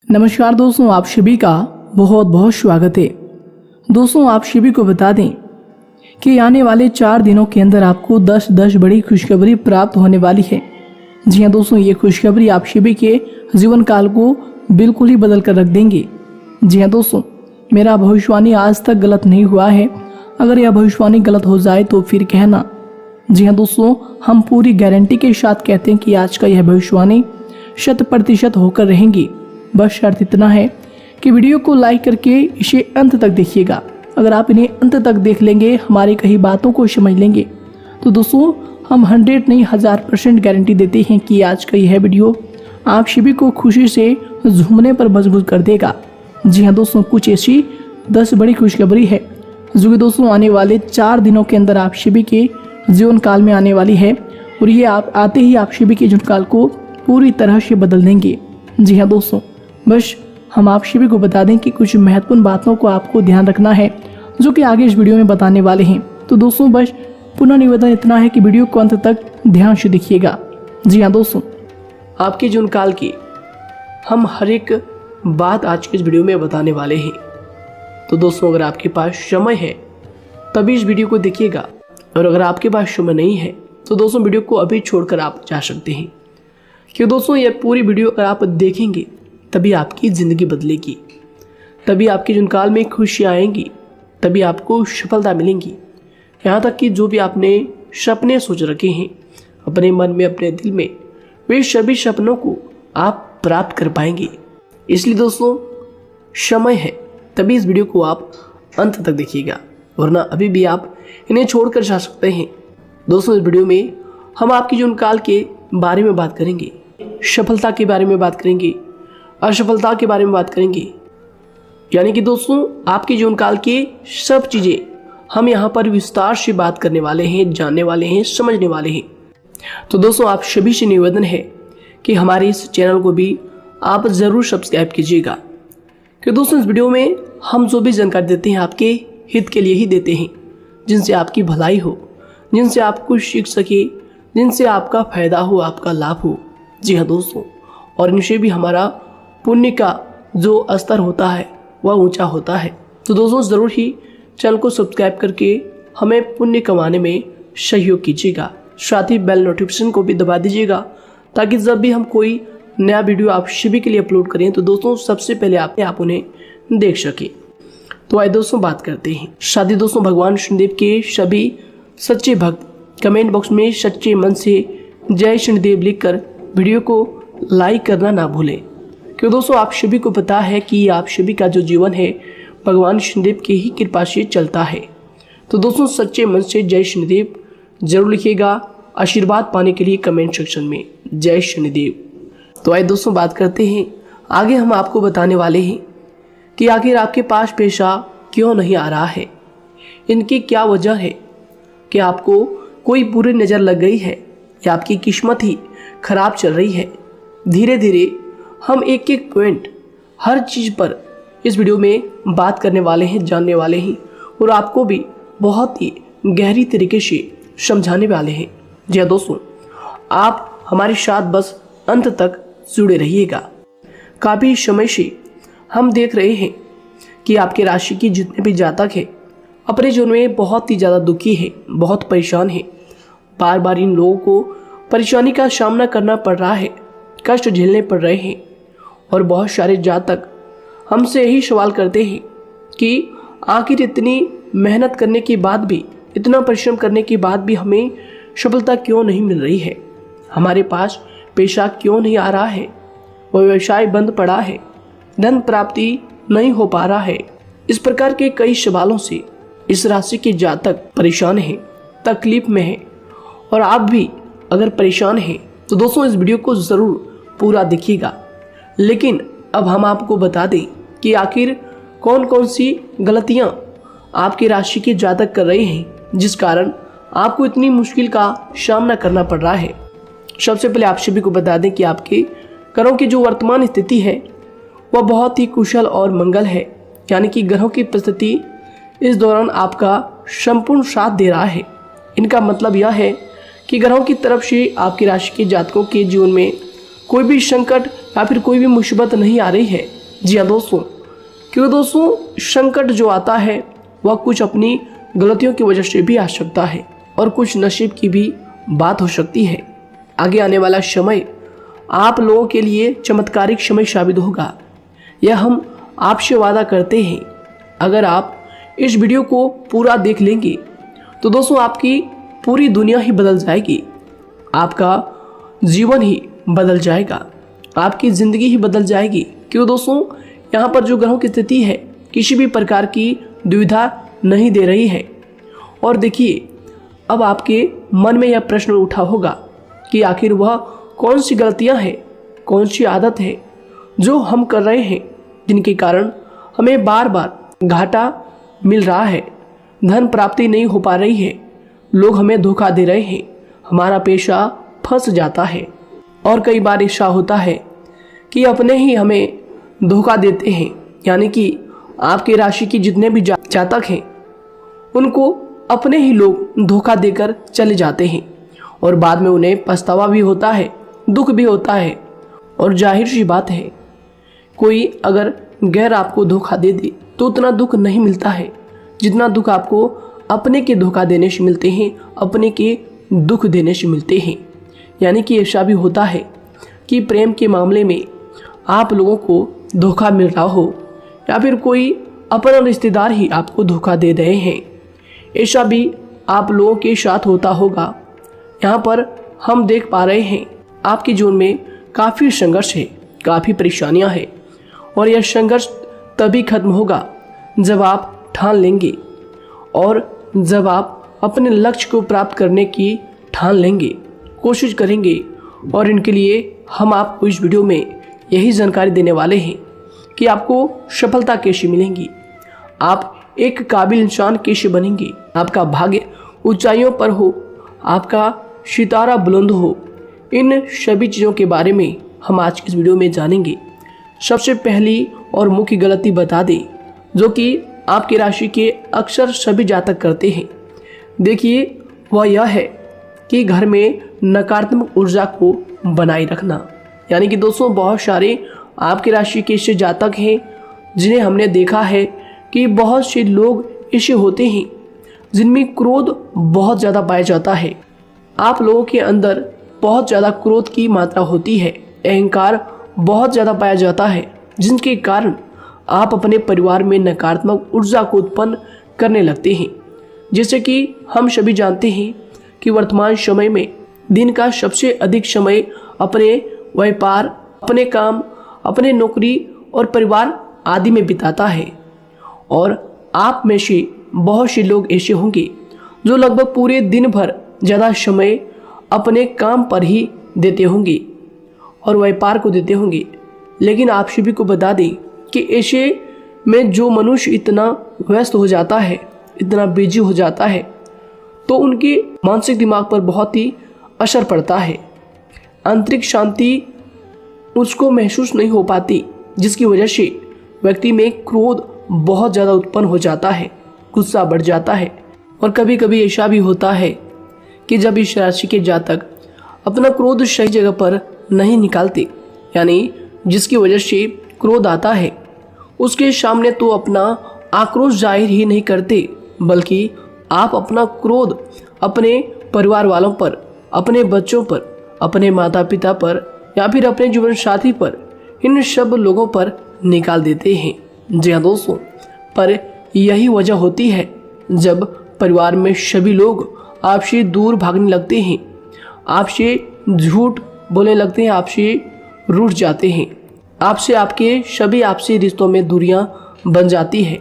नमस्कार दोस्तों, आप सभी का बहुत बहुत स्वागत है। दोस्तों, आप सभी को बता दें कि आने वाले 4 दिनों के अंदर आपको 10 बड़ी खुशखबरी प्राप्त होने वाली है। जी हाँ दोस्तों, ये खुशखबरी आप सभी के जीवन काल को बिल्कुल ही बदल कर रख देंगे। जी हाँ दोस्तों, मेरा भविष्यवाणी आज तक गलत नहीं हुआ है। अगर यह भविष्यवाणी गलत हो जाए तो फिर कहना। जी हाँ दोस्तों, हम पूरी गारंटी के साथ कहते हैं कि आज का यह भविष्यवाणी 100% होकर रहेंगी। बस शर्त इतना है कि वीडियो को लाइक करके इसे अंत तक देखिएगा। अगर आप इन्हें अंत तक देख लेंगे, हमारी कई बातों को समझ लेंगे, तो दोस्तों हम 100 नहीं 1000% गारंटी देते हैं कि आज का यह वीडियो आप सभी को खुशी से झूमने पर मजबूर कर देगा। जी हाँ दोस्तों, कुछ ऐसी 10 बड़ी खुशखबरी है जो कि दोस्तों आने वाले 4 दिनों के अंदर आप सभी के जीवन काल में आने वाली है और ये आप आते ही आप सभी के जीवन काल को पूरी तरह से बदल देंगे। जी हाँ दोस्तों, बस हम आप सभी को बता दें कि कुछ महत्वपूर्ण बातों को आपको ध्यान रखना है जो कि आगे इस वीडियो में बताने वाले हैं। तो दोस्तों बस पुनः निवेदन इतना है कि वीडियो को अंत तक ध्यान से देखिएगा। जी हाँ दोस्तों, आपके जीवन काल की हम हर एक बात आज के इस वीडियो में बताने वाले हैं। तो दोस्तों, अगर आपके पास समय है तभी इस वीडियो को देखिएगा, और अगर आपके पास समय नहीं है तो दोस्तों वीडियो को अभी छोड़कर आप जा सकते हैं। क्योंकि दोस्तों यह पूरी वीडियो अगर आप देखेंगे तभी आपकी ज़िंदगी बदलेगी, तभी आपके जीवन काल में खुशियाँ आएंगी, तभी आपको सफलता मिलेंगी। यहाँ तक कि जो भी आपने सपने सोच रखे हैं अपने मन में, अपने दिल में, वे सभी सपनों को आप प्राप्त कर पाएंगे। इसलिए दोस्तों समय है तभी इस वीडियो को आप अंत तक देखिएगा, वरना अभी भी आप इन्हें छोड़कर जा सकते हैं। दोस्तों इस वीडियो में हम आपके जीवन काल के बारे में बात करेंगे, सफलता के बारे में बात करेंगे, असफलता के बारे में बात करेंगे। यानी कि दोस्तों आपके जीवन काल की सब चीज़ें हम यहाँ पर विस्तार से बात करने वाले हैं, जानने वाले हैं, समझने वाले हैं। तो दोस्तों आप सभी से निवेदन है कि हमारे इस चैनल को भी आप ज़रूर सब्सक्राइब कीजिएगा, कि दोस्तों इस वीडियो में हम जो भी जानकारी देते हैं आपके हित के लिए ही देते हैं, जिनसे आपकी भलाई हो, जिनसे आप कुछ सीख सके, जिनसे आपका फायदा हो, आपका लाभ हो। जी हाँ दोस्तों, और इनसे भी हमारा पुण्य का जो स्तर होता है वह ऊंचा होता है। तो दोस्तों ज़रूर ही चैनल को सब्सक्राइब करके हमें पुण्य कमाने में सहयोग कीजिएगा। साथ ही बेल नोटिफिकेशन को भी दबा दीजिएगा, ताकि जब भी हम कोई नया वीडियो आप सभी के लिए अपलोड करें तो दोस्तों सबसे पहले आप उन्हें देख सकें। तो आइए दोस्तों बात करते हैं। साथ ही दोस्तों भगवान शनिदेव के सभी सच्चे भक्त कमेंट बॉक्स में सच्चे मन से जय शनिदेव लिखकर वीडियो को लाइक करना ना भूलें, क्योंकि दोस्तों आप सभी को पता है कि आप सभी का जो जीवन है भगवान शनिदेव की ही कृपा से चलता है। तो दोस्तों सच्चे मन से जय शनिदेव जरूर लिखिएगा, आशीर्वाद पाने के लिए कमेंट सेक्शन में जय शनिदेव। तो आइए दोस्तों बात करते हैं। आगे हम आपको बताने वाले हैं कि आखिर आपके पास पैसा क्यों नहीं आ रहा है, इनकी क्या वजह है, कि आपको कोई बुरी नज़र लग गई है या आपकी किस्मत ही खराब चल रही है। धीरे धीरे हम एक एक पॉइंट हर चीज़ पर इस वीडियो में बात करने वाले हैं, जानने वाले हैं, और आपको भी बहुत ही गहरी तरीके से समझाने वाले हैं। जी हाँ दोस्तों, आप हमारे साथ बस अंत तक जुड़े रहिएगा। काफ़ी समय से हम देख रहे हैं कि आपके राशि की जितने भी जातक हैं अपने जीवन में बहुत ही ज़्यादा दुखी है, बहुत परेशान है। बार बार इन लोगों को परेशानी का सामना करना पड़ रहा है, कष्ट झेलने पड़ रहे हैं, और बहुत सारे जातक हमसे यही सवाल करते हैं कि आखिर इतनी मेहनत करने के बाद भी, इतना परिश्रम करने के बाद भी हमें सफलता क्यों नहीं मिल रही है, हमारे पास पैसा क्यों नहीं आ रहा है, वह व्यवसाय बंद पड़ा है, धन प्राप्ति नहीं हो पा रहा है। इस प्रकार के कई सवालों से इस राशि के जातक परेशान हैं, तकलीफ में हैं। और आप भी अगर परेशान हैं तो दोस्तों इस वीडियो को ज़रूर पूरा देखिएगा। लेकिन अब हम आपको बता दें कि आखिर कौन कौन सी गलतियां आपकी राशि के जातक कर रहे हैं जिस कारण आपको इतनी मुश्किल का सामना करना पड़ रहा है। सबसे पहले आप सभी को बता दें कि आपके ग्रहों की जो वर्तमान स्थिति है वह बहुत ही कुशल और मंगल है, यानी कि ग्रहों की परिस्थिति इस दौरान आपका संपूर्ण साथ दे रहा है। इनका मतलब यह है कि ग्रहों की तरफ से आपकी राशि के जातकों के जीवन में कोई भी संकट या फिर कोई भी मुसीबत नहीं आ रही है। जी हाँ दोस्तों, क्योंकि दोस्तों संकट जो आता है वह कुछ अपनी गलतियों की वजह से भी आ सकता है और कुछ नसीब की भी बात हो सकती है। आगे आने वाला समय आप लोगों के लिए चमत्कारिक समय साबित होगा, यह हम आपसे वादा करते हैं। अगर आप इस वीडियो को पूरा देख लेंगे तो दोस्तों आपकी पूरी दुनिया ही बदल जाएगी, आपका जीवन ही बदल जाएगा, आपकी ज़िंदगी ही बदल जाएगी। क्यों दोस्तों, यहाँ पर जो ग्रहों की स्थिति है किसी भी प्रकार की दुविधा नहीं दे रही है। और देखिए, अब आपके मन में यह प्रश्न उठा होगा कि आखिर वह कौन सी गलतियाँ हैं, कौन सी आदत है जो हम कर रहे हैं जिनके कारण हमें बार बार घाटा मिल रहा है, धन प्राप्ति नहीं हो पा रही है, लोग हमें धोखा दे रहे हैं, हमारा पैसा फंस जाता है। और कई बार ऐसा होता है कि अपने ही हमें धोखा देते हैं, यानी कि आपके राशि की जितने भी जातक हैं उनको अपने ही लोग धोखा देकर चले जाते हैं और बाद में उन्हें पछतावा भी होता है, दुख भी होता है। और जाहिर सी बात है, कोई अगर गैर आपको धोखा दे दे तो उतना दुख नहीं मिलता है जितना दुख आपको अपने के धोखा देने से मिलते हैं, अपने के दुख देने से मिलते हैं। यानी कि ऐसा भी होता है कि प्रेम के मामले में आप लोगों को धोखा मिल रहा हो या फिर कोई अपना रिश्तेदार ही आपको धोखा दे रहे हैं, ऐसा भी आप लोगों के साथ होता होगा। यहाँ पर हम देख पा रहे हैं आपके जीवन में काफ़ी संघर्ष है, काफ़ी परेशानियाँ हैं और यह संघर्ष तभी खत्म होगा जब आप ठान लेंगे और जब आप अपने लक्ष्य को प्राप्त करने की ठान लेंगे, कोशिश करेंगे। और इनके लिए हम आपको इस वीडियो में यही जानकारी देने वाले हैं कि आपको सफलता कैसे मिलेंगी, आप एक काबिल इंसान कैसे बनेंगे, आपका भाग्य ऊंचाइयों पर हो, आपका सितारा बुलंद हो। इन सभी चीज़ों के बारे में हम आज की इस वीडियो में जानेंगे। सबसे पहली और मुख्य गलती बता दें जो कि आपकी राशि के अक्सर सभी जातक करते हैं, देखिए वह यह है कि घर में नकारात्मक ऊर्जा को बनाए रखना। यानी कि दोस्तों बहुत सारे आपकी राशि के ऐसे जातक हैं जिन्हें हमने देखा है कि बहुत से लोग ऐसे होते हैं जिनमें क्रोध बहुत ज़्यादा पाया जाता है। आप लोगों के अंदर बहुत ज़्यादा क्रोध की मात्रा होती है, अहंकार बहुत ज़्यादा पाया जाता है, जिनके कारण आप अपने परिवार में नकारात्मक ऊर्जा को उत्पन्न करने लगते हैं। जैसे कि हम सभी जानते हैं कि वर्तमान समय में दिन का सबसे अधिक समय अपने व्यापार, अपने काम, अपने नौकरी और परिवार आदि में बिताता है। और आप में से बहुत से लोग ऐसे होंगे जो लगभग पूरे दिन भर ज़्यादा समय अपने काम पर ही देते होंगे और व्यापार को देते होंगे। लेकिन आप सभी को बता दें कि ऐसे में जो मनुष्य इतना व्यस्त हो जाता है, इतना बिजी हो जाता है, तो उनके मानसिक दिमाग पर बहुत ही असर पड़ता है। आंतरिक शांति उसको महसूस नहीं हो पाती, जिसकी वजह से व्यक्ति में क्रोध बहुत ज़्यादा उत्पन्न हो जाता है, गुस्सा बढ़ जाता है। और कभी कभी ऐसा भी होता है कि जब इस राशि के जातक अपना क्रोध सही जगह पर नहीं निकालते, यानी जिसकी वजह से क्रोध आता है, उसके सामने तो अपना आक्रोश जाहिर ही नहीं करते, बल्कि आप अपना क्रोध अपने परिवार वालों पर, अपने बच्चों पर, अपने माता पिता पर या फिर अपने जीवन साथी पर, इन सब लोगों पर निकाल देते हैं। जी हाँ दोस्तों, पर यही वजह होती है जब परिवार में सभी लोग आपसे दूर भागने लगते हैं, आपसे झूठ बोलने लगते हैं, आपसे रूठ जाते हैं, आपसे आपके सभी आपसी रिश्तों में दूरियां बन जाती है।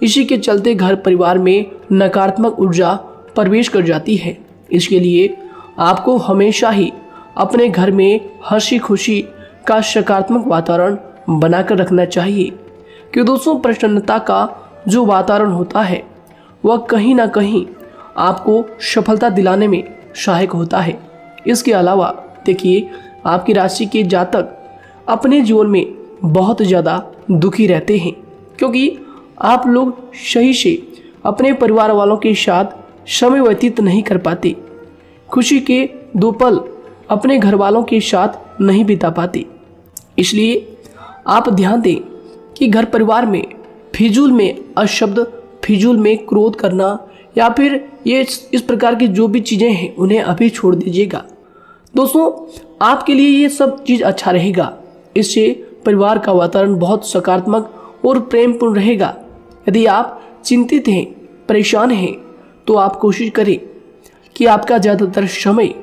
इसी के चलते घर परिवार में नकारात्मक ऊर्जा प्रवेश कर जाती है। इसके लिए आपको हमेशा ही अपने घर में हंसी खुशी का सकारात्मक वातावरण बनाकर रखना चाहिए। कि दोस्तों प्रसन्नता का जो वातावरण होता है वह कहीं ना कहीं आपको सफलता दिलाने में सहायक होता है। इसके अलावा देखिए, आपकी राशि के जातक अपने जीवन में बहुत ज़्यादा दुखी रहते हैं, क्योंकि आप लोग सही से अपने परिवार वालों के साथ समय व्यतीत नहीं कर पाते, खुशी के दो पल अपने घर वालों के साथ नहीं बिता पाते। इसलिए आप ध्यान दें कि घर परिवार में फिजूल में अशब्द, फिजूल में क्रोध करना या फिर ये इस प्रकार की जो भी चीज़ें हैं उन्हें अभी छोड़ दीजिएगा। दोस्तों, आपके लिए ये सब चीज़ अच्छा रहेगा। इससे परिवार का वातावरण बहुत सकारात्मक और प्रेमपूर्ण रहेगा। यदि आप चिंतित हैं, परेशान हैं, तो आप कोशिश करें कि आपका ज़्यादातर समय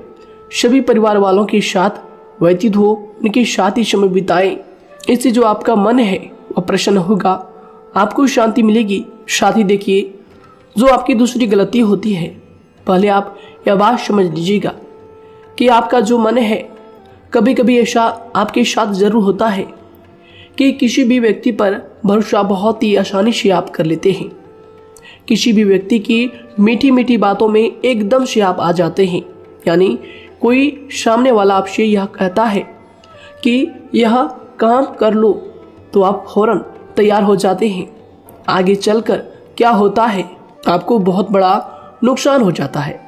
सभी परिवार वालों के साथ व्यतीत हो, उनके साथ ही समय बिताएं। इससे जो आपका मन है वह प्रसन्न होगा, आपको शांति मिलेगी। साथ ही देखिए, जो आपकी दूसरी गलती होती है, पहले आप यह बात समझ लीजिएगा कि आपका जो मन है, कभी कभी ऐसा आपके साथ ज़रूर होता है कि किसी भी व्यक्ति पर भरोसा बहुत ही आसानी से आप कर लेते हैं। किसी भी व्यक्ति की मीठी मीठी बातों में एकदम से आप आ जाते हैं। यानी कोई सामने वाला आपसे यह कहता है कि यह काम कर लो, तो आप फौरन तैयार हो जाते हैं। आगे चलकर क्या होता है, आपको बहुत बड़ा नुकसान हो जाता है।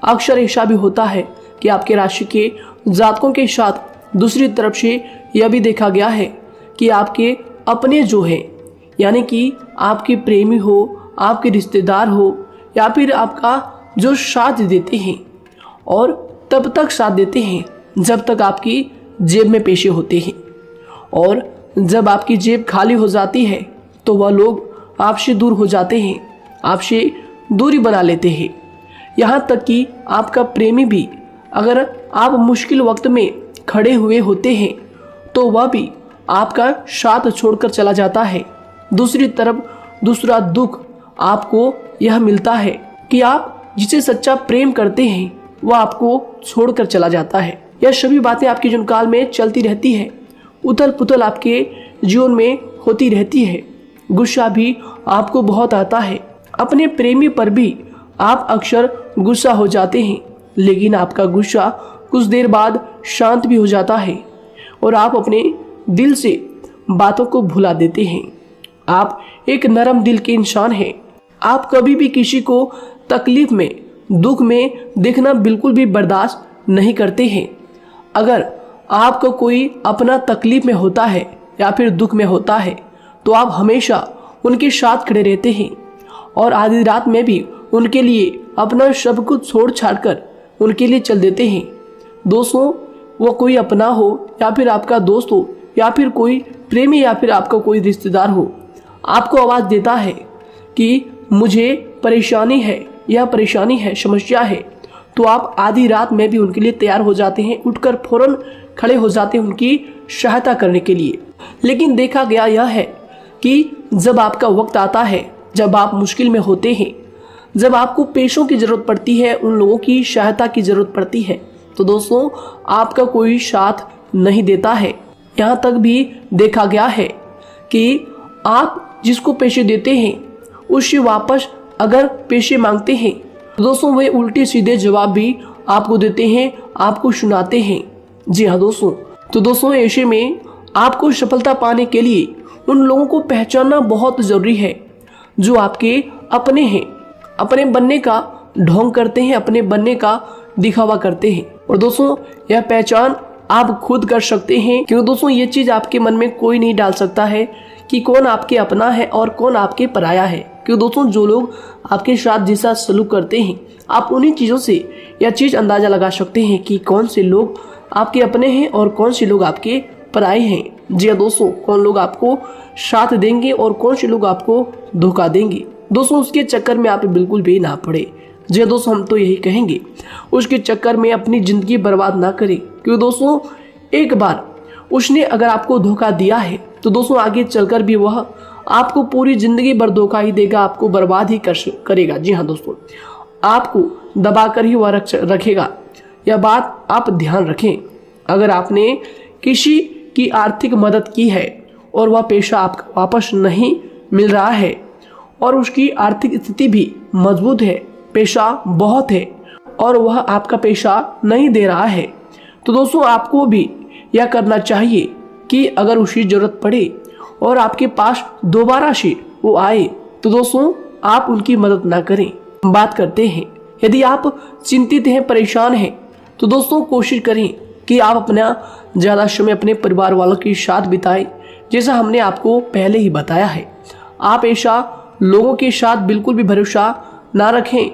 अक्सर ऐसा भी होता है कि आपके राशि के जातकों के साथ दूसरी तरफ से यह भी देखा गया है कि आपके अपने जो हैं, यानी कि आपके प्रेमी हो, आपके रिश्तेदार हो, या फिर आपका जो साथ देते हैं, और तब तक साथ देते हैं जब तक आपकी जेब में पैसे होते हैं, और जब आपकी जेब खाली हो जाती है तो वह लोग आपसे दूर हो जाते हैं, आपसे दूरी बना लेते हैं। यहाँ तक कि आपका प्रेमी भी, अगर आप मुश्किल वक्त में खड़े हुए होते हैं तो वह भी आपका साथ छोड़कर चला जाता है। दूसरी तरफ दूसरा दुख आपको यह मिलता है कि आप जिसे सच्चा प्रेम करते हैं वह आपको छोड़कर चला जाता है। यह सभी बातें आपके जीवन काल में चलती रहती है। उथल पुथल आपके जीवन में होती रहती है। गुस्सा भी आपको बहुत आता है। अपने प्रेमी पर भी आप अक्सर गुस्सा हो जाते हैं, लेकिन आपका गुस्सा कुछ देर बाद शांत भी हो जाता है और आप अपने दिल से बातों को भुला देते हैं। आप एक नरम दिल के इंसान हैं। आप कभी भी किसी को तकलीफ में, दुख में देखना बिल्कुल भी बर्दाश्त नहीं करते हैं। अगर आपको कोई अपना तकलीफ में होता है या फिर दुख में होता है तो आप हमेशा उनके साथ खड़े रहते हैं और आधी रात में भी उनके लिए अपना सब कुछ छोड़ छाड़ कर उनके लिए चल देते हैं। दोस्तों, वो कोई अपना हो या फिर आपका दोस्त हो या फिर कोई प्रेमी या फिर आपका कोई रिश्तेदार हो, आपको आवाज़ देता है कि मुझे परेशानी है, यह परेशानी है, समस्या है, तो आप आधी रात में भी उनके लिए तैयार हो जाते हैं, उठकर फौरन खड़े हो जाते हैं उनकी सहायता करने के लिए। लेकिन देखा गया यह है कि जब आपका वक्त आता है, जब आप मुश्किल में होते हैं, जब आपको पैसों की ज़रूरत पड़ती है, उन लोगों की सहायता की ज़रूरत पड़ती है, तो दोस्तों आपका कोई साथ नहीं देता है। यहाँ तक भी देखा गया है कि आप जिसको पैसे देते हैं उससे वापस अगर पैसे मांगते हैं तो दोस्तों वे उल्टे सीधे जवाब भी आपको देते हैं, आपको सुनाते हैं। जी हाँ दोस्तों, तो दोस्तों ऐसे में आपको सफलता पाने के लिए उन लोगों को पहचानना बहुत ज़रूरी है जो आपके अपने हैं, अपने बनने का ढोंग करते हैं, अपने बनने का दिखावा करते हैं। और दोस्तों यह पहचान आप खुद कर सकते हैं, क्योंकि दोस्तों ये चीज़ आपके मन में कोई नहीं डाल सकता है कि कौन आपके अपना है और कौन आपके पराया है। क्योंकि दोस्तों जो लोग आपके साथ जैसा सलूक करते हैं, आप उन्हीं चीज़ों से यह चीज़ अंदाज़ा लगा सकते हैं कि कौन से लोग आपके अपने हैं और कौन से लोग आपके पराए हैं। जी हाँ दोस्तों, कौन लोग आपको साथ देंगे और कौन से लोग आपको धोखा देंगे। दोस्तों उसके चक्कर में आप बिल्कुल भी ना पड़े। जी दोस्तों, हम तो यही कहेंगे, उसके चक्कर में अपनी ज़िंदगी बर्बाद ना करें। क्योंकि दोस्तों एक बार उसने अगर आपको धोखा दिया है तो दोस्तों आगे चलकर भी वह आपको पूरी ज़िंदगी भर धोखा ही देगा, आपको बर्बाद ही करेगा। जी हाँ दोस्तों, आपको दबा कर ही वह रखेगा। यह बात आप ध्यान रखें। अगर आपने किसी की आर्थिक मदद की है और वह पैसा आपको वापस नहीं मिल रहा है और उसकी आर्थिक स्थिति भी मजबूत है, पैसा बहुत है और वह आपका पैसा नहीं दे रहा है, तो दोस्तों आपको भी यह करना चाहिए कि अगर उसकी ज़रूरत पड़े और आपके पास दोबारा से वो आए तो दोस्तों आप उनकी मदद ना करें। बात करते हैं, यदि आप चिंतित हैं, परेशान हैं, तो दोस्तों कोशिश करें कि आप अपना ज़्यादा समय अपने परिवार वालों के साथ बिताएं, जैसा हमने आपको पहले ही बताया है, आप ऐसा लोगों के साथ बिल्कुल भी भरोसा ना रखें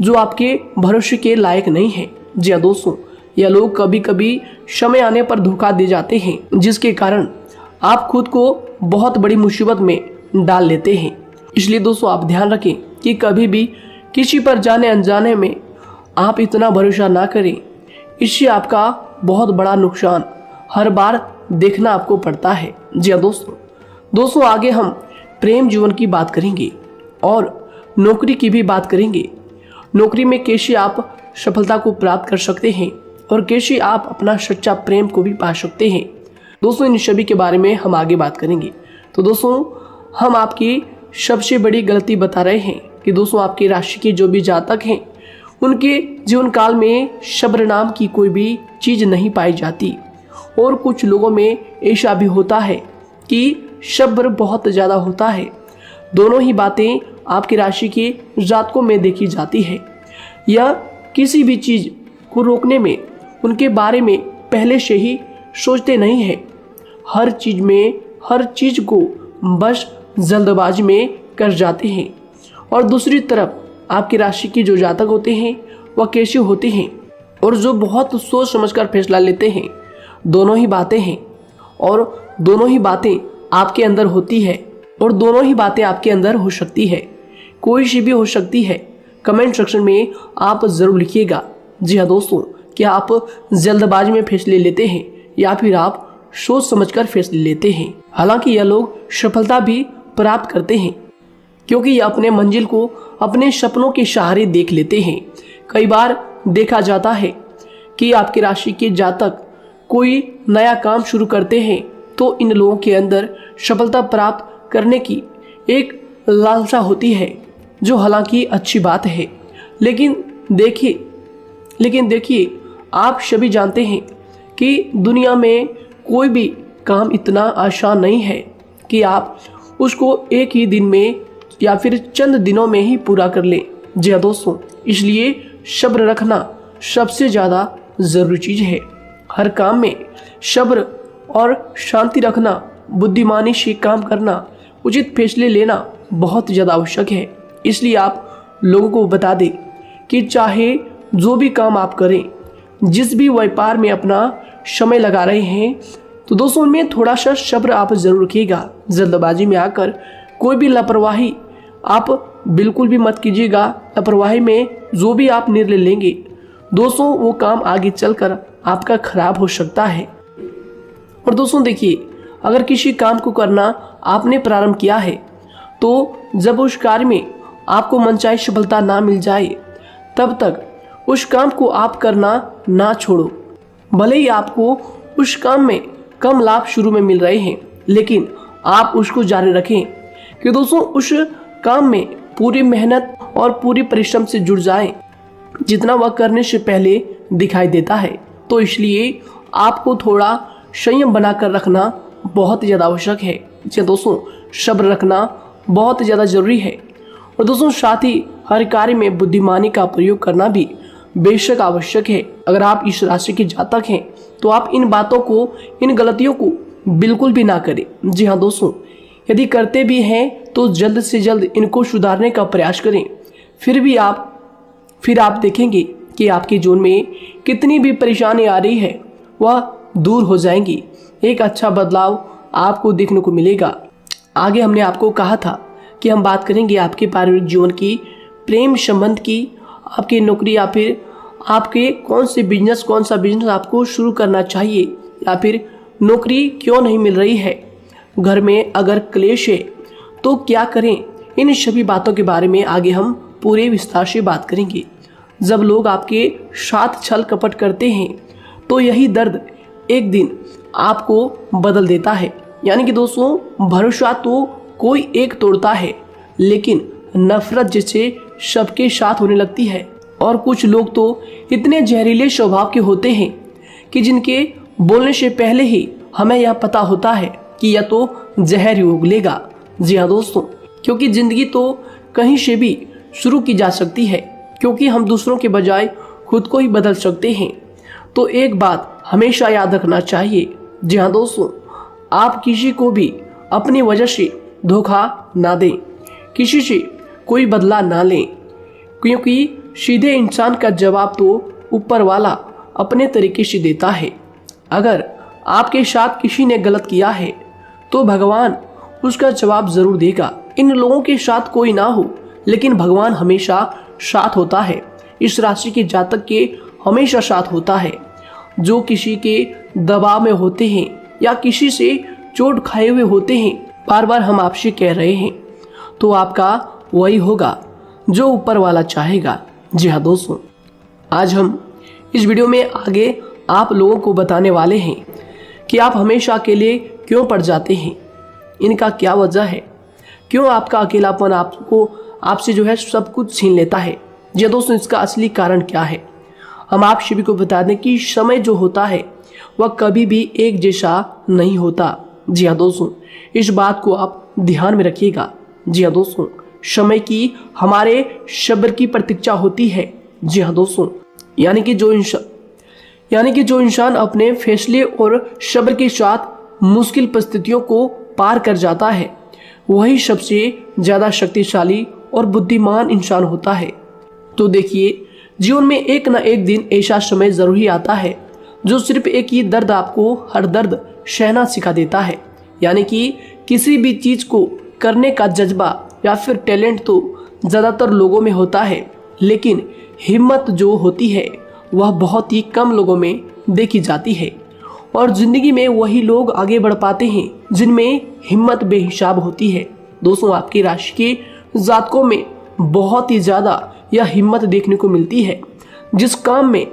जो आपके भरोसे के लायक नहीं है। जी हाँ दोस्तों, यह लोग कभी कभी समय आने पर धोखा दे जाते हैं, जिसके कारण आप खुद को बहुत बड़ी मुसीबत में डाल लेते हैं। इसलिए दोस्तों आप ध्यान रखें कि कभी भी किसी पर जाने अनजाने में आप इतना भरोसा ना करें, इससे आपका बहुत बड़ा नुकसान हर बार देखना आपको पड़ता है। जी हाँ दोस्तों आगे हम प्रेम जीवन की बात करेंगे और नौकरी की भी बात करेंगे। नौकरी में कैसे आप सफलता को प्राप्त कर सकते हैं और कैसे आप अपना सच्चा प्रेम को भी पा सकते हैं। दोस्तों इन सभी के बारे में हम आगे बात करेंगे। तो दोस्तों हम आपकी सबसे बड़ी गलती बता रहे हैं कि दोस्तों आपकी राशि के जो भी जातक हैं उनके जीवन काल में सब्र नाम की कोई भी चीज नहीं पाई जाती, और कुछ लोगों में ऐसा भी होता है कि सब्र बहुत ज़्यादा होता है। दोनों ही बातें आपकी राशि के जातकों में देखी जाती है। या किसी भी चीज को रोकने में उनके बारे में पहले से ही सोचते नहीं है, हर चीज को बस जल्दबाजी में कर जाते हैं। और दूसरी तरफ आपकी राशि के जो जातक होते हैं वह कैसे होते हैं और जो बहुत सोच समझकर फैसला लेते हैं। दोनों ही बातें हैं और दोनों ही बातें आपके अंदर होती है और दोनों ही बातें आपके अंदर हो सकती है, कोई सी भी हो सकती है। कमेंट सेक्शन में आप जरूर लिखिएगा। जी हाँ दोस्तों, क्या आप जल्दबाजी में फैसले लेते हैं या फिर आप सोच समझकर फैसले लेते हैं। हालांकि यह लोग सफलता भी प्राप्त करते हैं क्योंकि यह अपने मंजिल को अपने सपनों के सहारे देख लेते हैं। कई बार देखा जाता है कि आपकी राशि के जातक कोई नया काम शुरू करते हैं तो इन लोगों के अंदर सफलता प्राप्त करने की एक लालसा होती है, जो हालांकि अच्छी बात है। लेकिन देखिए आप सभी जानते हैं कि दुनिया में कोई भी काम इतना आसान नहीं है कि आप उसको एक ही दिन में या फिर चंद दिनों में ही पूरा कर लें। जी हाँ दोस्तों, इसलिए सब्र रखना सबसे ज़्यादा ज़रूरी चीज़ है। हर काम में सब्र और शांति रखना, बुद्धिमानी से काम करना, उचित फैसले लेना बहुत ज़्यादा आवश्यक है। इसलिए आप लोगों को बता दें कि चाहे जो भी काम आप करें, जिस भी व्यापार में अपना समय लगा रहे हैं, तो दोस्तों उनमें थोड़ा सा सब्र आप जरूर रखिएगा। जल्दबाजी में आकर कोई भी लापरवाही आप बिल्कुल भी मत कीजिएगा। लापरवाही में जो भी आप निर्णय लेंगे दोस्तों वो काम आगे चलकर आपका खराब हो सकता है। और दोस्तों देखिए, अगर किसी काम को करना आपने प्रारंभ किया है तो जब उस कार्य में आपको मनचाही सफलता ना मिल जाए तब तक उस काम को आप करना ना छोड़ो। भले ही आपको उस काम में कम लाभ शुरू में मिल रहे हैं, लेकिन आप उसको जारी रखें कि दोस्तों उस काम में पूरी मेहनत और पूरी परिश्रम से जुड़ जाए जितना वह करने से पहले दिखाई देता है। तो इसलिए आपको थोड़ा संयम बनाकर रखना बहुत ज़्यादा आवश्यक है। जी दोस्तों, सब्र रखना बहुत ज़्यादा जरूरी है। और दोस्तों साथ ही हर कार्य में बुद्धिमानी का प्रयोग करना भी बेशक आवश्यक है। अगर आप इस राशि के जातक हैं तो आप इन बातों को, इन गलतियों को बिल्कुल भी ना करें। जी हाँ दोस्तों, यदि करते भी हैं तो जल्द से जल्द इनको सुधारने का प्रयास करें। फिर आप देखेंगे कि आपके जीवन में कितनी भी परेशानी आ रही है वह दूर हो जाएंगी। एक अच्छा बदलाव आपको देखने को मिलेगा। आगे हमने आपको कहा था कि हम बात करेंगे आपके पारिवारिक जीवन की, प्रेम संबंध की, आपकी नौकरी या फिर आपके कौन सा बिजनेस आपको शुरू करना चाहिए या फिर नौकरी क्यों नहीं मिल रही है, घर में अगर क्लेश है तो क्या करें। इन सभी बातों के बारे में आगे हम पूरे विस्तार से बात करेंगे। जब लोग आपके साथ छल कपट करते हैं तो यही दर्द एक दिन आपको बदल देता है। यानी कि दोस्तों भरोसा तो कोई एक तोड़ता है, लेकिन नफरत जैसे सबके साथ होने लगती है। और कुछ लोग तो इतने जहरीले स्वभाव के होते हैं कि जिनके बोलने से पहले ही हमें यह पता होता है कि यह तो जहर ही उगलेगा। जी हाँ दोस्तों, क्योंकि जिंदगी तो कहीं से भी शुरू की जा सकती है, क्योंकि हम दूसरों के बजाय खुद को ही बदल सकते हैं। तो एक बात हमेशा याद रखना चाहिए। जी हाँ दोस्तों, आप किसी को भी अपनी वजह से धोखा ना दें, किसी से कोई बदला ना लें, क्योंकि सीधे इंसान का जवाब तो ऊपर वाला अपने तरीके से देता है। अगर आपके साथ किसी ने गलत किया है तो भगवान उसका जवाब जरूर देगा। इन लोगों के साथ कोई ना हो, लेकिन भगवान हमेशा साथ होता है। इस राशि के जातक के हमेशा साथ होता है। जो किसी के दबाव में होते हैं या किसी से चोट खाए हुए होते हैं, बार बार हम आपसे कह रहे हैं, तो आपका वही होगा जो ऊपर वाला चाहेगा। जी हाँ दोस्तों, आज हम इस वीडियो में आगे आप लोगों को बताने वाले हैं कि आप हमेशा अकेले क्यों पड़ जाते हैं, इनका क्या वजह है, क्यों आपका अकेलापन आपसे जो है सब कुछ छीन लेता है। जी दोस्तों, इसका असली कारण क्या है हम आप सभी को बता दें कि समय जो होता है वह कभी भी एक जैसा नहीं होता। जी हाँ दोस्तों, इस बात को आप ध्यान में रखिएगा। जी हाँ दोस्तों, समय की हमारे सब्र की प्रतीक्षा होती है। जी हाँ दोस्तों, यानी कि जो इंसान अपने फैसले और सब्र के साथ मुश्किल परिस्थितियों को पार कर जाता है, वही सबसे ज्यादा शक्तिशाली और बुद्धिमान इंसान होता है। तो देखिए, जीवन में एक न एक दिन ऐसा समय जरूर ही आता है जो सिर्फ एक ही दर्द आपको हर दर्द सहना सिखा देता है। यानी कि किसी भी चीज को करने का जज्बा या फिर टैलेंट तो ज्यादातर लोगों में होता है, लेकिन हिम्मत जो होती है वह बहुत ही कम लोगों में देखी जाती है। और जिंदगी में वही लोग आगे बढ़ पाते हैं जिनमें हिम्मत बेहिसाब होती है। दोस्तों, आपकी राशि के जातकों में बहुत ही ज्यादा यह हिम्मत देखने को मिलती है। जिस काम में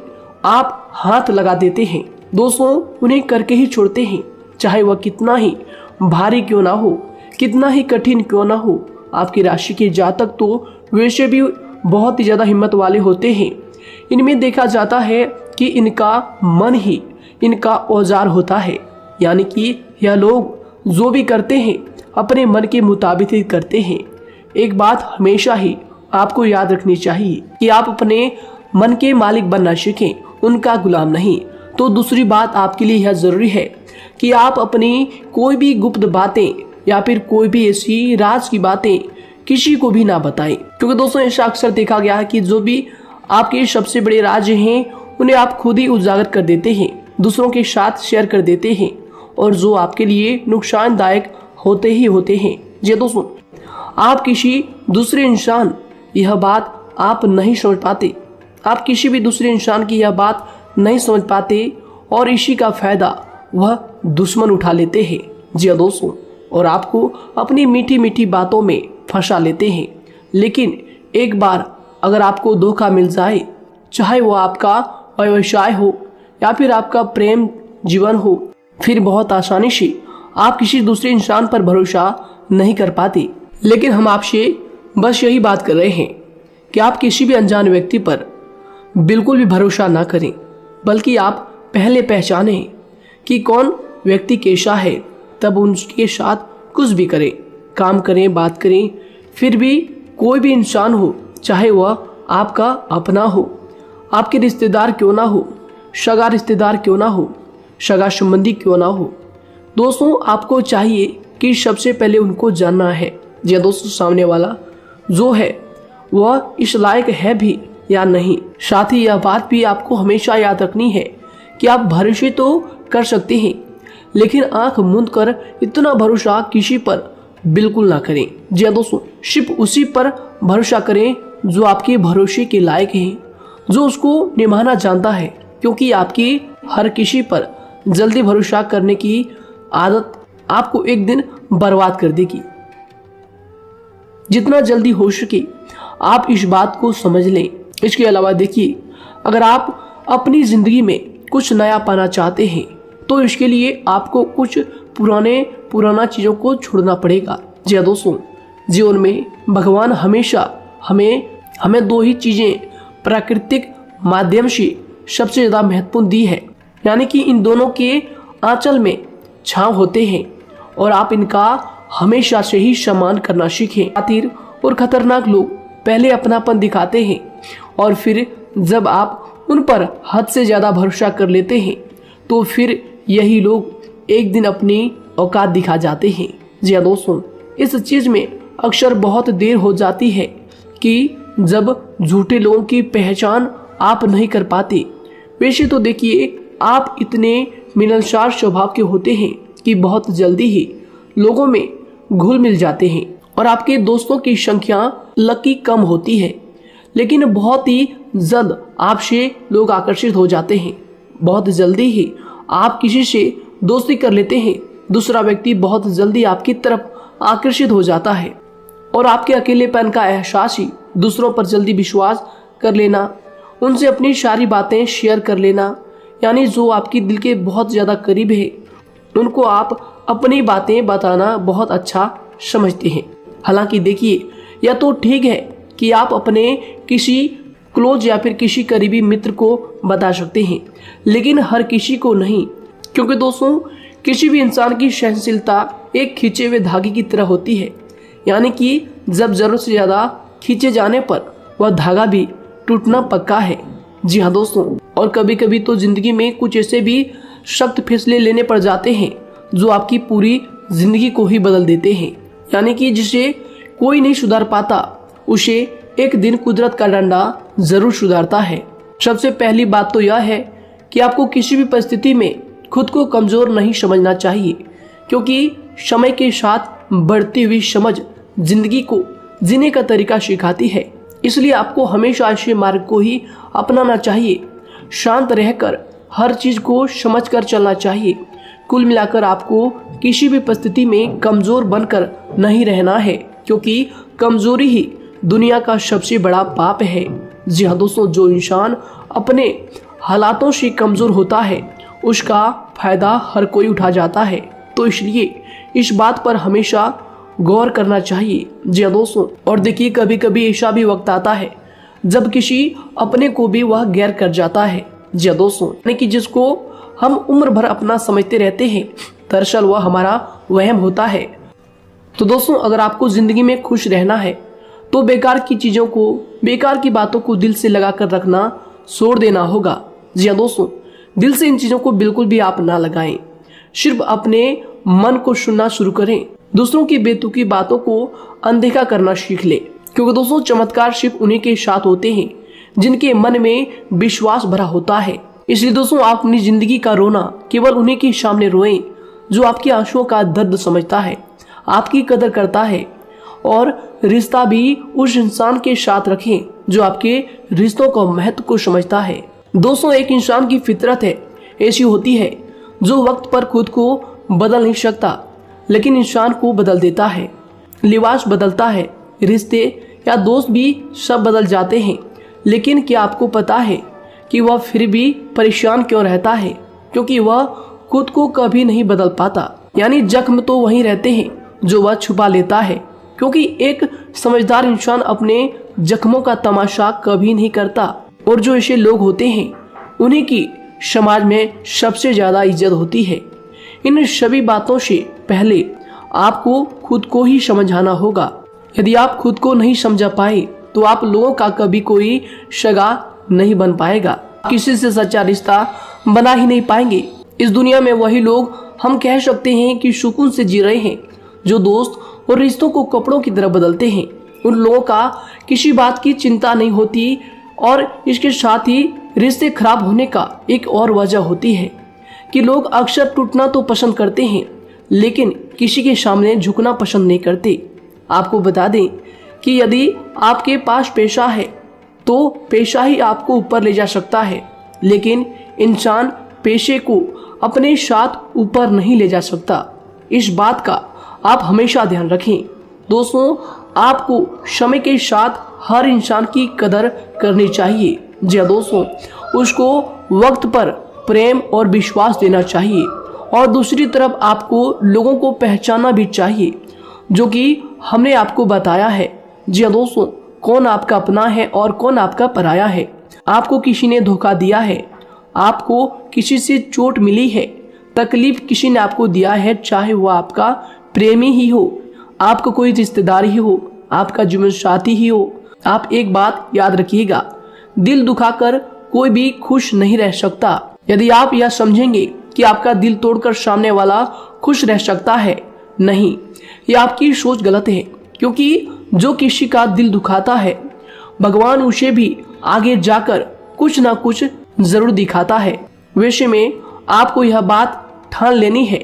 आप हाथ लगा देते हैं दोस्तों, उन्हें करके ही छोड़ते हैं, चाहे वह कितना ही भारी क्यों ना हो, कितना ही कठिन क्यों ना हो। आपकी राशि के जातक तो वैसे भी बहुत ही ज्यादा हिम्मत वाले होते हैं। इनमें देखा जाता है कि इनका मन ही इनका औजार होता है। यानी कि यह लोग जो भी करते हैं अपने मन के मुताबिक ही करते हैं। एक बात हमेशा ही आपको याद रखनी चाहिए कि आप अपने मन के मालिक बनना सीखें, उनका गुलाम नहीं। तो दूसरी बात आपके लिए यह जरूरी है कि आप अपनी कोई भी गुप्त बातें या फिर कोई भी ऐसी राज की बातें किसी को भी ना बताएं, क्योंकि दोस्तों ऐसा अक्सर देखा गया है कि जो भी आपके सबसे बड़े राज हैं उन्हें आप खुद ही उजागर कर देते हैं, दूसरों के साथ शेयर कर देते हैं, और जो आपके लिए नुकसानदायक होते ही होते हैं। जी दोस्तों, आप किसी दूसरे इंसान यह बात आप नहीं समझ पाते, आप किसी भी दूसरे इंसान की यह बात नहीं समझ पाते, और इसी का फायदा वह दुश्मन उठा लेते हैं। जी दोस्तों, और आपको अपनी मीठी मीठी बातों में फंसा लेते हैं। लेकिन एक बार अगर आपको धोखा मिल जाए, चाहे वो आपका व्यवसाय हो या फिर आपका प्रेम जीवन हो, फिर बहुत आसानी से आप किसी दूसरे इंसान पर भरोसा नहीं कर पाते। लेकिन हम आपसे बस यही बात कर रहे हैं कि आप किसी भी अनजान व्यक्ति पर बिल्कुल भी भरोसा ना करें, बल्कि आप पहले पहचानें कि कौन व्यक्ति कैसा है, तब उनके साथ कुछ भी करें, काम करें, बात करें। फिर भी कोई भी इंसान हो, चाहे वह आपका अपना हो, आपके रिश्तेदार क्यों ना हो, सगा रिश्तेदार क्यों ना हो, सगा संबंधी क्यों ना हो, दोस्तों आपको चाहिए कि सबसे पहले उनको जानना है या दोस्तों सामने वाला जो है वह इस लायक है भी या नहीं। साथ ही यह बात भी आपको हमेशा याद रखनी है कि आप भरोसे तो कर सकते हैं, लेकिन आंख मूंद कर इतना भरोसा किसी पर बिल्कुल ना करें। जी दोस्तों, सिर्फ उसी पर भरोसा करें जो आपके भरोसे के लायक है, जो उसको निभाना जानता है, क्योंकि आपकी हर किसी पर जल्दी भरोसा करने की आदत आपको एक दिन बर्बाद कर देगी। जितना जल्दी हो सके आप इस बात को समझ लें। इसके अलावा देखिए, अगर आप अपनी जिंदगी में कुछ नया पाना चाहते हैं तो इसके लिए आपको कुछ पुराना चीजों को छोड़ना पड़ेगा। जी हाँ दोस्तों, जीवन में भगवान हमेशा हमें दो ही चीजें प्राकृतिक माध्यम से सबसे ज्यादा महत्वपूर्ण दी है, यानी कि इन दोनों के आंचल में छांव होते हैं और आप इनका हमेशा से ही सम्मान करना सीखें। शातिर और खतरनाक लोग पहले अपनापन दिखाते हैं और फिर जब आप उन पर हद से ज्यादा भरोसा कर लेते हैं तो फिर यही लोग एक दिन अपनी औकात दिखा जाते हैं। जी हाँ दोस्तों, इस चीज में अक्सर बहुत देर हो जाती है कि जब झूठे लोगों की पहचान आप नहीं कर पाते। वैसे तो देखिए, आप इतने मिलनसार स्वभाव के होते हैं कि बहुत जल्दी ही लोगों में घुल मिल जाते हैं और आपके दोस्तों की संख्या लकी कम होती है, लेकिन बहुत ही जल्द आपसे लोग आकर्षित हो जाते हैं। बहुत जल्दी ही आप किसी से दोस्ती कर लेते हैं, दूसरा व्यक्ति बहुत जल्दी आपकी तरफ आकर्षित हो जाता है और आपके अकेलेपन का एहसास ही दूसरों पर जल्दी विश्वास कर लेना, उनसे अपनी सारी बातें शेयर कर लेना, यानी जो आपकी दिल के बहुत ज़्यादा करीब है उनको आप अपनी बातें बताना बहुत अच्छा समझते हैं। हालांकि देखिए, यह तो ठीक है कि आप अपने किसी क्लोज या फिर किसी करीबी मित्र को बता सकते हैं, लेकिन हर किसी को नहीं, क्योंकि दोस्तों किसी भी इंसान की सहनशीलता एक खींचे हुए धागे की तरह होती है, यानी कि जब जरूरत से ज़्यादा खींचे जाने पर वह धागा भी टूटना पक्का है। जी हाँ दोस्तों, और कभी कभी तो जिंदगी में कुछ ऐसे भी सख्त फैसले लेने पड़ जाते हैं जो आपकी पूरी जिंदगी को ही बदल देते हैं, यानी कि जिसे कोई नहीं सुधार पाता उसे एक दिन कुदरत का डंडा जरूर सुधारता है। सबसे पहली बात तो यह है कि आपको किसी भी परिस्थिति में खुद को कमजोर नहीं समझना चाहिए, क्योंकि समय के साथ बढ़ती हुई समझ जिंदगी को जीने का तरीका सिखाती है। इसलिए आपको हमेशा ऐसे मार्ग को ही अपनाना चाहिए, शांत रहकर हर चीज को समझकर चलना चाहिए। कुल मिलाकर आपको किसी भी परिस्थिति में कमजोर बनकर नहीं रहना है, क्योंकि कमजोरी ही दुनिया का सबसे बड़ा पाप है। जी हाँ दोस्तों, जो इंसान अपने हालातों से कमजोर होता है उसका फायदा हर कोई उठा जाता है, तो इसलिए इस बात पर हमेशा गौर करना चाहिए। जी हाँ दोस्तों, और देखिए कभी कभी ऐसा भी वक्त आता है जब किसी अपने को भी वह गैर कर जाता है। जी हाँ दोस्तों, यानी कि जिसको हम उम्र भर अपना समझते रहते हैं, दरअसल वह हमारा वहम होता है। तो दोस्तों, अगर आपको जिंदगी में खुश रहना है तो बेकार की चीजों को, बेकार की बातों को दिल से लगा कर रखना छोड़ देना होगा। जी हाँ दोस्तों, दिल से इन चीजों को बिल्कुल भी आप ना लगाएं, सिर्फ अपने मन को सुनना शुरू करें। दूसरों की बेतुकी बातों को अनदेखा करना सीख ले, क्योंकि दोस्तों चमत्कार सिर्फ उन्हीं के साथ होते हैं जिनके मन में विश्वास भरा होता है। इसलिए दोस्तों, आप अपनी जिंदगी का रोना केवल उन्हीं के सामने रोएं जो आपके आंसुओं का दर्द समझता है, आपकी कदर करता है, और रिश्ता भी उस इंसान के साथ रखें जो आपके रिश्तों का महत्व को समझता है। दोस्तों, एक इंसान की फितरत है ऐसी होती है जो वक्त पर खुद को बदल नहीं सकता, लेकिन इंसान को बदल देता है। लिबास बदलता है, रिश्ते या दोस्त भी सब बदल जाते हैं, लेकिन क्या आपको पता है कि वह फिर भी परेशान क्यों रहता है? क्योंकि वह खुद को कभी नहीं बदल पाता। यानी जख्म तो वहीं रहते हैं जो वह छुपा लेता है, क्योंकि एक समझदार इंसान अपने जख्मों का तमाशा कभी नहीं करता, और जो ऐसे लोग होते हैं उन्हीं की समाज में सबसे ज्यादा इज्जत होती है। इन सभी बातों से पहले आपको खुद को ही समझाना होगा। यदि आप खुद को नहीं समझा पाए तो आप लोगों का कभी कोई सगा नहीं बन पाएगा, किसी से सच्चा रिश्ता बना ही नहीं पाएंगे। इस दुनिया में वही लोग हम कह सकते हैं कि सुकून से जी रहे हैं जो दोस्त और रिश्तों को कपड़ों की तरह बदलते हैं। उन लोगों का किसी बात की चिंता नहीं होती, और इसके साथ ही रिश्ते खराब होने का एक और वजह होती है कि लोग अक्सर टूटना तो पसंद करते हैं, लेकिन किसी के सामने झुकना पसंद नहीं करते। आपको बता दें कि यदि आपके पास पैसा है तो पैसा ही आपको ऊपर ले जा सकता है, लेकिन इंसान पैसे को अपने साथ ऊपर नहीं ले जा सकता। इस बात का आप हमेशा ध्यान रखें। दोस्तों, आपको समय के साथ हर इंसान की कदर करनी चाहिए। जी हाँ दोस्तों, उसको वक्त पर प्रेम और विश्वास देना चाहिए, और दूसरी तरफ आपको लोगों को पहचानना भी चाहिए जो कि हमने आपको बताया है। जी हाँ दोस्तों, कौन आपका अपना है और कौन आपका पराया है। आपको किसी ने धोखा दिया है, आपको किसी से चोट मिली है, तकलीफ किसी ने आपको दिया है, चाहे वो आपका प्रेमी ही हो, आपका कोई रिश्तेदार ही हो, आपका जीवन साथी ही हो। आप एक बात याद रखिएगा, दिल दुखाकर कोई भी खुश नहीं रह सकता। यदि आप यह समझेंगे कि आपका दिल तोड़कर सामने वाला खुश रह सकता है? नहीं, ये आपकी सोच गलत है, क्योंकि जो किसी का दिल दुखाता है भगवान उसे भी आगे जाकर कुछ ना कुछ जरूर दिखाता है। वैसे में आपको यह बात ठान लेनी है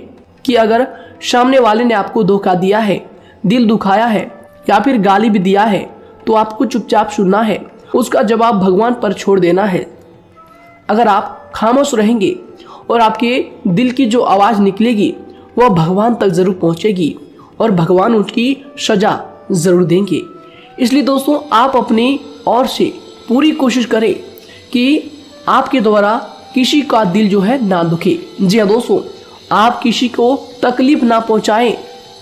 कि अगर सामने वाले ने आपको धोखा दिया है, दिल दुखाया है या फिर गाली भी दिया है, तो आपको चुपचाप सुनना है, उसका जवाब भगवान पर छोड़ देना है। अगर आप खामोश रहेंगे और आपके दिल की जो आवाज़ निकलेगी वह भगवान तक जरूर पहुंचेगी और भगवान उसकी सजा जरूर देंगे। इसलिए दोस्तों, आप अपनी ओर से पूरी कोशिश करें कि आपके द्वारा किसी का दिल जो है ना दुखे। जी हाँ दोस्तों, आप किसी को तकलीफ ना पहुंचाएं,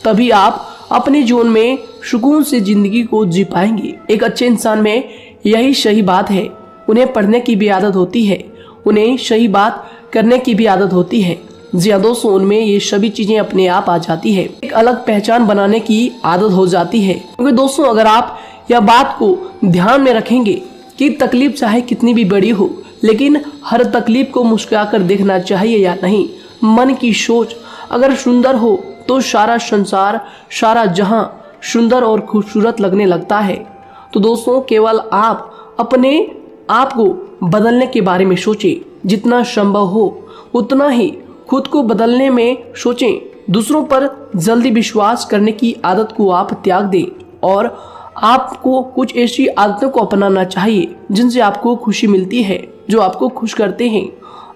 तभी आप अपने जीवन में सुकून से जिंदगी को जी पाएंगे। एक अच्छे इंसान में यही सही बात है, उन्हें पढ़ने की भी आदत होती है, उन्हें सही बात करने की भी आदत होती है। जी हाँ दोस्तों, उनमें ये सभी चीजें अपने आप आ जाती है, एक अलग पहचान बनाने की आदत हो जाती है। क्योंकि दोस्तों, अगर आप यह बात को ध्यान में रखेंगे कि तकलीफ चाहे कितनी भी बड़ी हो, लेकिन हर तकलीफ को मुस्कुराकर देखना चाहिए या नहीं। मन की सोच अगर सुंदर हो तो सारा संसार, सारा जहां सुंदर और खूबसूरत लगने लगता है। तो दोस्तों, केवल आप अपने आप को बदलने के बारे में सोचें, जितना संभव हो उतना ही खुद को बदलने में सोचें। दूसरों पर जल्दी विश्वास करने की आदत को आप त्याग दें और आपको कुछ ऐसी आदतों को अपनाना चाहिए जिनसे आपको खुशी मिलती है, जो आपको खुश करते हैं,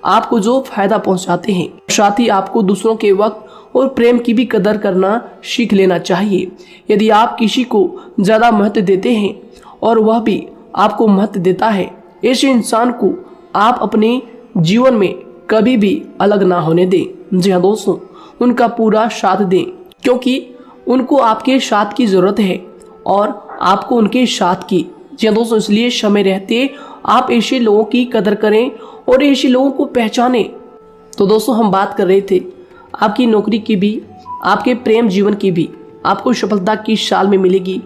आपको जो फायदा पहुंचाते हैं। साथ ही आपको दूसरों के वक्त और प्रेम की भी कदर करना सीख लेना चाहिए। यदि आप किसी को ज्यादा महत्व देते हैं और वह भी आपको महत्व देता है, ऐसे इंसान को आप अपने जीवन में कभी भी अलग ना होने दें। जी हाँ दोस्तों, उनका पूरा साथ दें, क्योंकि उनको आपके साथ की जरूरत है और आपको उनके साथ की। जी हाँ दोस्तों, इसलिए समय रहते आप ऐसे लोगों की कदर करें और ऐसे लोगों को पहचानें। तो दोस्तों, हम बात कर रहे थे आपकी नौकरी की भी, आपके प्रेम जीवन की भी। आपको सफलता किस साल में मिलेगी,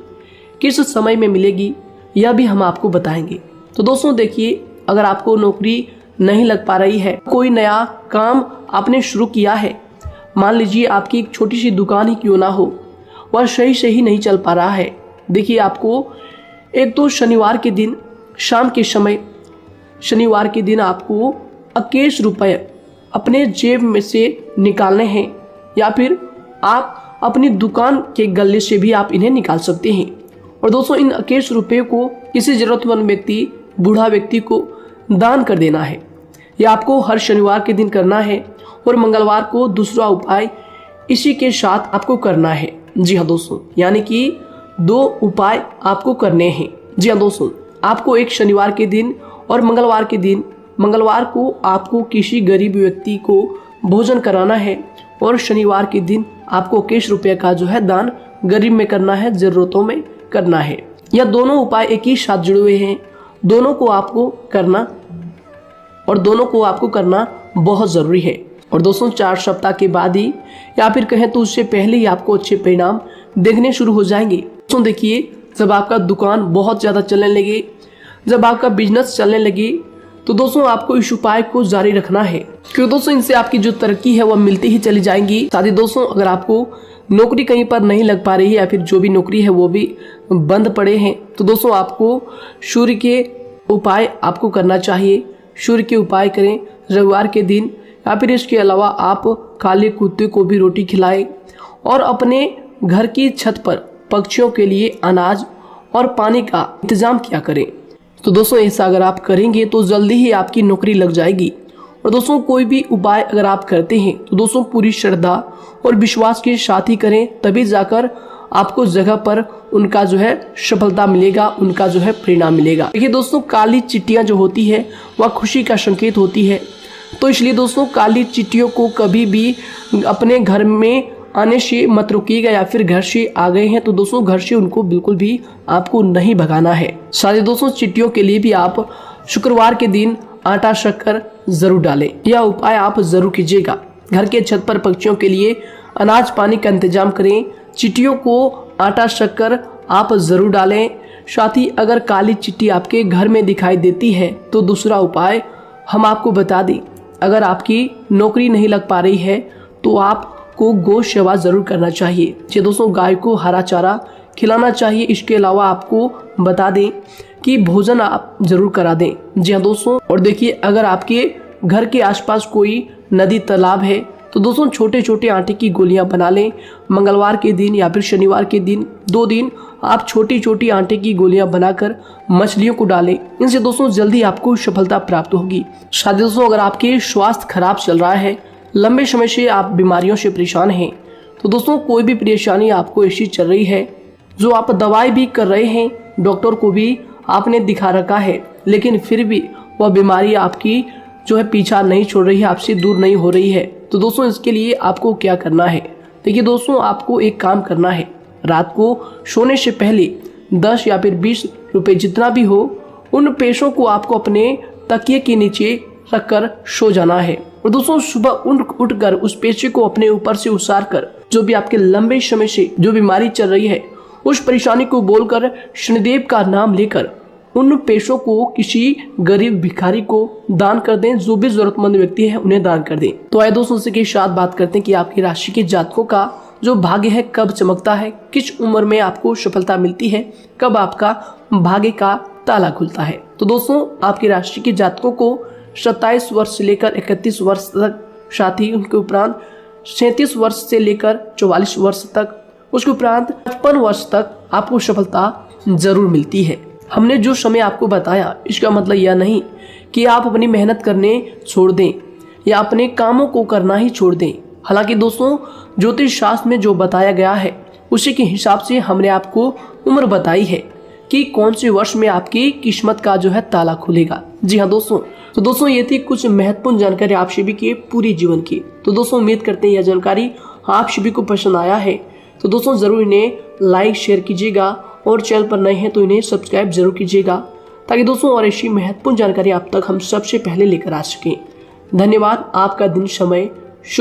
किस समय में मिलेगी, यह भी हम आपको बताएंगे। तो दोस्तों देखिए, अगर आपको नौकरी नहीं लग पा रही है, कोई नया काम आपने शुरू किया है, मान लीजिए आपकी एक छोटी सी दुकान ही क्यों ना हो, वह सही से ही नहीं चल पा रहा है। देखिए, आपको एक तो शनिवार के दिन शाम के समय, शनिवार के दिन आपको 21 रुपये अपने जेब में से निकालने हैं, या फिर आप अपनी दुकान के गले से भी आप इन्हें निकाल सकते हैं। और दोस्तों, इन 21 रुपये को किसी जरूरतमंद व्यक्ति, बूढ़ा व्यक्ति को दान कर देना है। यह आपको हर शनिवार के दिन करना है और मंगलवार को दूसरा उपाय इसी के साथ आपको करना है। जी हाँ दोस्तों, यानी कि 2 उपाय आपको करने हैं। जी हाँ दोस्तों, आपको एक शनिवार के दिन और मंगलवार के दिन, मंगलवार को आपको किसी गरीब व्यक्ति को भोजन कराना है और शनिवार के दिन आपको 21 रुपये का जो है दान गरीब में करना है, जरूरतों में करना है। यह दोनों उपाय एक ही साथ जुड़े हुए हैं, दोनों को आपको करना और दोनों को आपको करना बहुत जरूरी है। और दोस्तों, 4 सप्ताह के बाद ही, या फिर कहें तो उससे पहले ही आपको अच्छे परिणाम देखने शुरू हो जाएंगे। दोस्तों देखिए, जब आपका दुकान बहुत ज्यादा चलने लगे, जब आपका बिजनेस चलने लगे, तो दोस्तों आपको इस उपाय को जारी रखना है, क्योंकि दोस्तों इनसे आपकी जो तरक्की है वह मिलती ही चली जाएंगी। साथ ही दोस्तों, अगर आपको नौकरी कहीं पर नहीं लग पा रही है या फिर जो भी नौकरी है वो भी बंद पड़े हैं, तो दोस्तों आपको सूर्य के उपाय आपको करना चाहिए। सूर्य के उपाय करें रविवार के दिन, या फिर इसके अलावा आप काले कुत्ते को भी रोटी खिलाएं और अपने घर की छत पर पक्षियों के लिए अनाज और पानी का इंतजाम किया करें। तो दोस्तों, ऐसा अगर आप करेंगे तो जल्दी ही आपकी नौकरी लग जाएगी। और दोस्तों, कोई भी उपाय अगर आप करते हैं तो दोस्तों पूरी श्रद्धा और विश्वास के साथ ही करें, तभी जाकर आपको जगह पर उनका जो है सफलता मिलेगा, उनका जो है परिणाम मिलेगा। देखिए दोस्तों, काली चिट्टियां जो होती है वह खुशी का संकेत होती है, तो इसलिए दोस्तों काली चिट्टियों को कभी भी अपने घर में आने से मत रोकिएगा, या फिर घर से आ गए हैं तो दोस्तों घर से उनको बिल्कुल भी आपको नहीं भगाना है। साथ दोस्तों, चिट्टियों के लिए भी आप शुक्रवार के दिन आटा शक्कर जरूर डालें, यह उपाय आप जरूर कीजिएगा। घर के छत पर पक्षियों के लिए अनाज पानी का इंतजाम करें, चिट्टियों को आटा शक्कर आप जरूर डालें। साथ ही अगर काली चिट्टी आपके घर में दिखाई देती है तो दूसरा उपाय हम आपको बता दें, अगर आपकी नौकरी नहीं लग पा रही है तो आप आपको गौ सेवा जरूर करना चाहिए। जी दोस्तों, गाय को हरा चारा खिलाना चाहिए। इसके अलावा आपको बता दें कि भोजन आप जरूर करा दें। जी हाँ दोस्तों, और देखिए अगर आपके घर के आसपास कोई नदी तालाब है तो दोस्तों छोटे छोटे आटे की गोलियां बना लें। मंगलवार के दिन या फिर शनिवार के दिन 2 दिन आप छोटी छोटी आटे की गोलियां बनाकर मछलियों को डालें। इनसे दोस्तों जल्दी आपको सफलता प्राप्त होगी। साथ ही दोस्तों, अगर आपके स्वास्थ्य खराब चल रहा है, लंबे समय से आप बीमारियों से परेशान हैं, तो दोस्तों कोई भी परेशानी आपको ऐसी चल रही है जो आप दवाई भी कर रहे हैं, डॉक्टर को भी आपने दिखा रखा है, लेकिन फिर भी वह बीमारी आपकी जो है पीछा नहीं छोड़ रही है, आपसे दूर नहीं हो रही है, तो दोस्तों इसके लिए आपको क्या करना है। देखिए दोस्तों, आपको एक काम करना है। रात को सोने से पहले 10 या फिर 20 रुपए जितना भी हो, उन पैसों को आपको अपने तकिए के नीचे रखकर सो जाना है। और दोस्तों सुबह उठकर उस पैसे को अपने ऊपर से उतार कर जो भी आपके लंबे समय से जो बीमारी चल रही है उस परेशानी को बोलकर शनिदेव का नाम लेकर उन पैसों को किसी गरीब भिखारी को दान कर दें। जो भी जरूरतमंद व्यक्ति है उन्हें दान कर दें। तो आइए दोस्तों इसी के साथ बात करते हैं कि आपकी राशि के जातकों का जो भाग्य है कब चमकता है, किस उम्र में आपको सफलता मिलती है, कब आपका भाग्य का ताला खुलता है। तो दोस्तों आपकी राशि के जातकों को 27 वर्ष से लेकर 31 वर्ष तक, साथ ही उनके उपरांत 37 वर्ष से लेकर 44 वर्ष तक, उसके उपरांत 55 वर्ष तक आपको सफलता जरूर मिलती है। हमने जो समय आपको बताया इसका मतलब यह नहीं कि आप अपनी मेहनत करने छोड़ दें या अपने कामों को करना ही छोड़ दें। हालांकि दोस्तों ज्योतिष शास्त्र में जो बताया गया है उसी के हिसाब से हमने आपको उम्र बताई है कि कौन से वर्ष में आपकी किस्मत का जो है ताला खुलेगा। जी हाँ दोस्तों, तो दोस्तों ये थी कुछ महत्वपूर्ण जानकारी आप सभी के पूरी जीवन की। तो दोस्तों उम्मीद करते हैं यह जानकारी आप सभी को पसंद आया है। तो दोस्तों जरूर इन्हें लाइक शेयर कीजिएगा और चैनल पर नए हैं तो इन्हें सब्सक्राइब जरूर कीजिएगा, ताकि दोस्तों और ऐसी महत्वपूर्ण जानकारी आप तक हम सबसे पहले लेकर आ सकें। धन्यवाद। आपका दिन समय शुभ